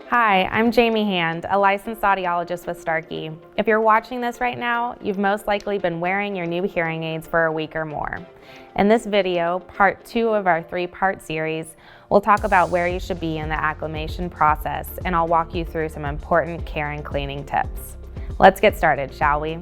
Hi, I'm Jamie Hand, a licensed audiologist with Starkey. If you're watching this right now, you've most likely been wearing your new hearing aids for a week or more. In this video, part 2 of our 3-part series, we'll talk about where you should be in the acclimation process, and I'll walk you through some important care and cleaning tips. Let's get started, shall we?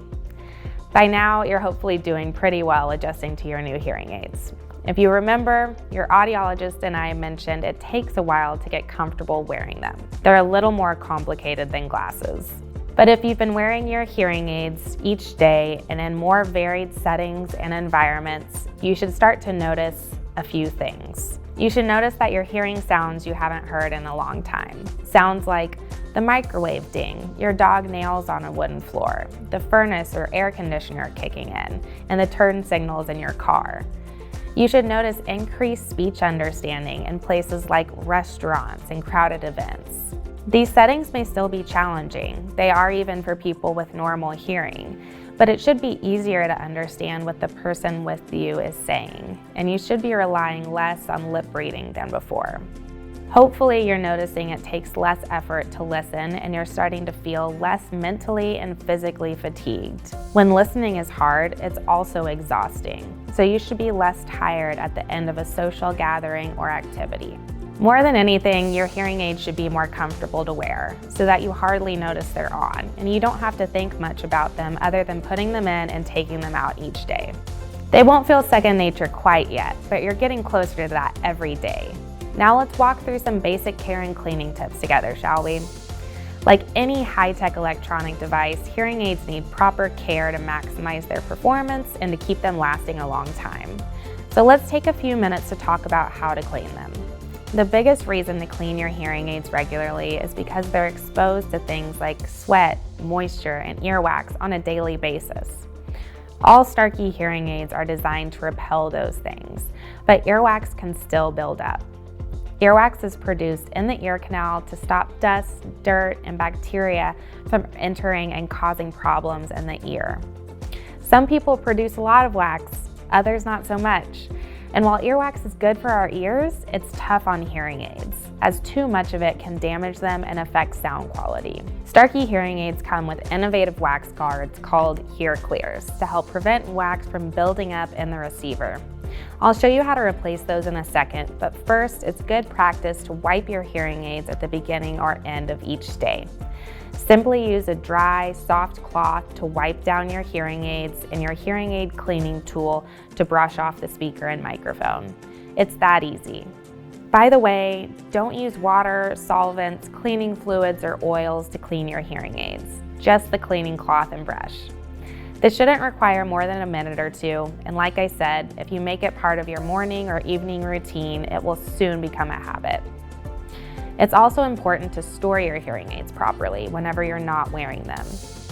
By now, you're hopefully doing pretty well adjusting to your new hearing aids. If you remember, your audiologist and I mentioned it takes a while to get comfortable wearing them. They're a little more complicated than glasses. But if you've been wearing your hearing aids each day and in more varied settings and environments, you should start to notice a few things. You should notice that you're hearing sounds you haven't heard in a long time. Sounds like the microwave ding, your dog nails on a wooden floor, the furnace or air conditioner kicking in, and the turn signals in your car. You should notice increased speech understanding in places like restaurants and crowded events. These settings may still be challenging. They are even for people with normal hearing, but it should be easier to understand what the person with you is saying, and you should be relying less on lip reading than before. Hopefully you're noticing it takes less effort to listen and you're starting to feel less mentally and physically fatigued. When listening is hard, it's also exhausting, so you should be less tired at the end of a social gathering or activity. More than anything, your hearing aids should be more comfortable to wear so that you hardly notice they're on, and you don't have to think much about them other than putting them in and taking them out each day. They won't feel second nature quite yet, but you're getting closer to that every day. Now let's walk through some basic care and cleaning tips together, shall we? Like any high-tech electronic device, hearing aids need proper care to maximize their performance and to keep them lasting a long time. So let's take a few minutes to talk about how to clean them. The biggest reason to clean your hearing aids regularly is because they're exposed to things like sweat, moisture, and earwax on a daily basis. All Starkey hearing aids are designed to repel those things, but earwax can still build up. Earwax is produced in the ear canal to stop dust, dirt, and bacteria from entering and causing problems in the ear. Some people produce a lot of wax, others not so much. And while earwax is good for our ears, it's tough on hearing aids, as too much of it can damage them and affect sound quality. Starkey hearing aids come with innovative wax guards called Hear Clears to help prevent wax from building up in the receiver. I'll show you how to replace those in a second, but first, it's good practice to wipe your hearing aids at the beginning or end of each day. Simply use a dry, soft cloth to wipe down your hearing aids and your hearing aid cleaning tool to brush off the speaker and microphone. It's that easy. By the way, don't use water, solvents, cleaning fluids, or oils to clean your hearing aids. Just the cleaning cloth and brush. This shouldn't require more than a minute or two, and like I said, if you make it part of your morning or evening routine, it will soon become a habit. It's also important to store your hearing aids properly whenever you're not wearing them.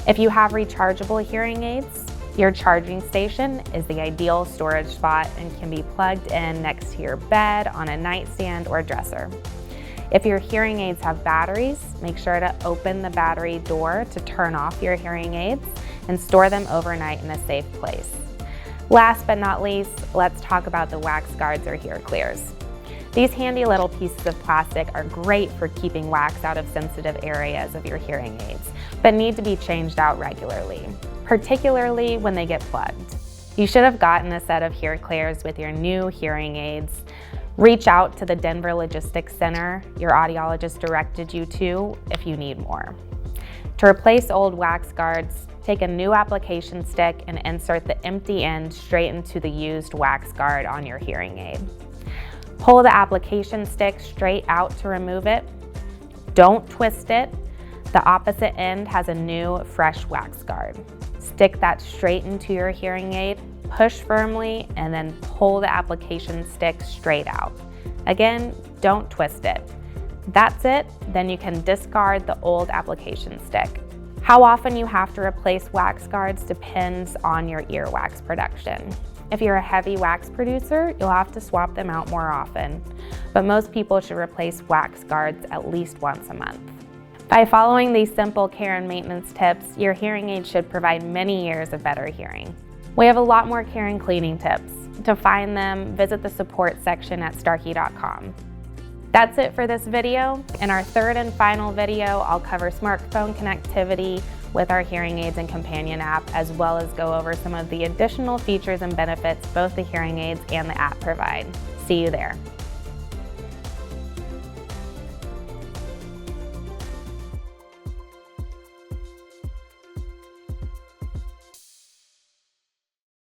If you have rechargeable hearing aids, your charging station is the ideal storage spot and can be plugged in next to your bed, on a nightstand, or dresser. If your hearing aids have batteries, make sure to open the battery door to turn off your hearing aids and store them overnight in a safe place. Last but not least, let's talk about the wax guards or Hear Clears. These handy little pieces of plastic are great for keeping wax out of sensitive areas of your hearing aids, but need to be changed out regularly, particularly when they get plugged. You should have gotten a set of Hear Clears with your new hearing aids. Reach out to the Denver Logistics Center your audiologist directed you to if you need more. To replace old wax guards, take a new application stick and insert the empty end straight into the used wax guard on your hearing aid. Pull the application stick straight out to remove it. Don't twist it. The opposite end has a new, fresh wax guard. Stick that straight into your hearing aid, push firmly, and then pull the application stick straight out. Again, don't twist it. That's it, then you can discard the old application stick. How often you have to replace wax guards depends on your earwax production. If you're a heavy wax producer, you'll have to swap them out more often, but most people should replace wax guards at least once a month. By following these simple care and maintenance tips, your hearing aid should provide many years of better hearing. We have a lot more care and cleaning tips. To find them, visit the support section at starkey.com. That's it for this video. In our third and final video, I'll cover smartphone connectivity with our hearing aids and companion app, as well as go over some of the additional features and benefits both the hearing aids and the app provide. See you there.